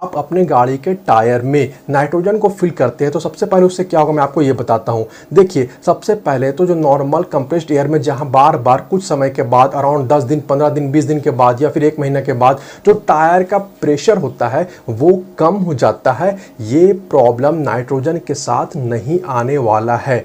आप अपने गाड़ी के टायर में नाइट्रोजन को फिल करते हैं तो सबसे पहले उससे क्या होगा मैं आपको ये बताता हूँ। देखिए, सबसे पहले तो जो नॉर्मल कंप्रेस्ड एयर में जहाँ बार बार कुछ समय के बाद अराउंड 10 दिन 15 दिन 20 दिन के बाद या फिर 1 महीने के बाद जो टायर का प्रेशर होता है वो कम हो जाता है। ये प्रॉब्लम नाइट्रोजन के साथ नहीं आने वाला है।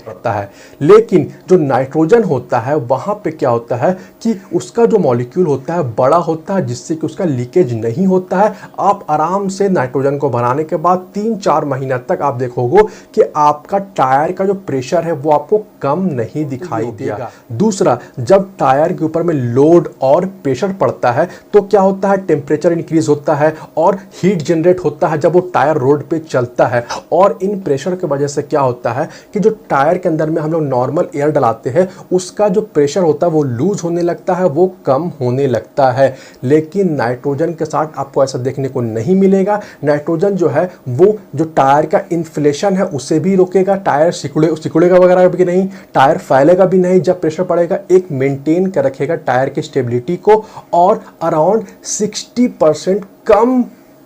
लेकिन जो नाइट्रोजन होता है वहाँ पे क्या होता है कि उसका जो मॉलिक्यूल होता है बड़ा होता है, जिससे कि उसका लीकेज नहीं होता है। आप आराम से नाइट्रोजन को बनाने के बाद 3-4 महीना तक आप देखोगे कि आपका टायर का जो प्रेशर है वो आपको कम नहीं दिखाई देगा। दूसरा, जब टायर के ऊपर में लोड और प्रेशर पड़ता है तो क्या होता है, टेम्परेचर इंक्रीज होता है और हीट जनरेट होता है जब वो टायर रोड पे चलता है। और इन प्रेशर की वजह से क्या होता है कि जो टायर के अंदर में हम लोग नॉर्मल एयर डलाते हैं उसका जो प्रेशर होता है वो लूज होने लगता है, वो कम होने लगता है। लेकिन नाइट्रोजन के साथ आपको ऐसा देखने को नहीं मिलेगा। नाइट्रोजन जो है वो जो टायर का इन्फ्लेशन है उसे भी रोकेगा, टायर सिकुड़ेगा वगैरह भी नहीं, टायर फैलेगा भी नहीं जब प्रेशर पड़ेगा। एक मेंटेन कर रखेगा टायर की स्टेबिलिटी को और अराउंड 60% कम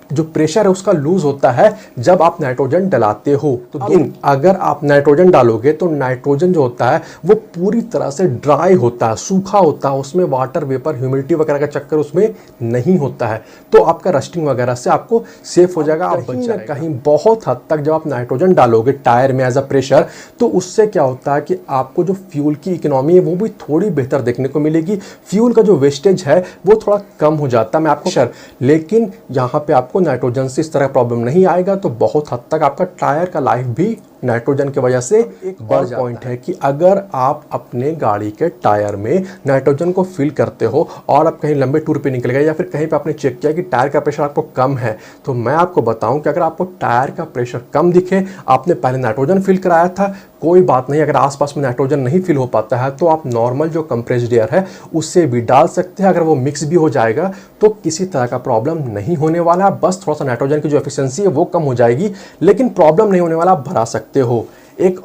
जो प्रेशर है उसका लूज होता है जब आप नाइट्रोजन डलाते हो। तो अगर आप नाइट्रोजन डालोगे तो नाइट्रोजन जो होता है वो पूरी तरह से ड्राई होता है, सूखा होता है, उसमें वाटर वेपर ह्यूमिडिटी वगैरह का चक्कर उसमें नहीं होता है, तो आपका रस्टिंग वगैरह से आपको सेफ हो जाएगा। आप कहीं ना कहीं बहुत हद तक जब आप नाइट्रोजन डालोगे टायर में एज अ प्रेशर तो उससे क्या होता है कि आपको जो फ्यूल की इकोनॉमी है वो भी थोड़ी बेहतर देखने को मिलेगी। फ्यूल का जो वेस्टेज है वो थोड़ा कम हो जाता है मैं आपको लेकिन यहाँ पे आपको नाइट्रोजन से इस तरह प्रॉब्लम नहीं आएगा। तो बहुत हद तक आपका टायर का लाइफ भी नाइट्रोजन की वजह से एक बड़ा पॉइंट है कि अगर आप अपने गाड़ी के टायर में नाइट्रोजन को फिल करते हो और आप कहीं लंबे टूर पे निकल गए या फिर कहीं पे आपने चेक किया कि टायर का प्रेशर आपको कम है, तो मैं आपको बताऊं कि अगर आपको टायर का प्रेशर कम दिखे, आपने पहले नाइट्रोजन फिल कराया था, कोई बात नहीं। अगर आसपास में नाइट्रोजन नहीं फिल हो पाता है तो आप नॉर्मल जो कंप्रेस्ड एयर है उससे भी डाल सकते हैं। अगर वो मिक्स भी हो जाएगा तो किसी तरह का प्रॉब्लम नहीं होने वाला, बस थोड़ा सा नाइट्रोजन की जो एफिशिएंसी है वो कम हो जाएगी, लेकिन प्रॉब्लम नहीं होने वाला, आप भरा सकते हो। एक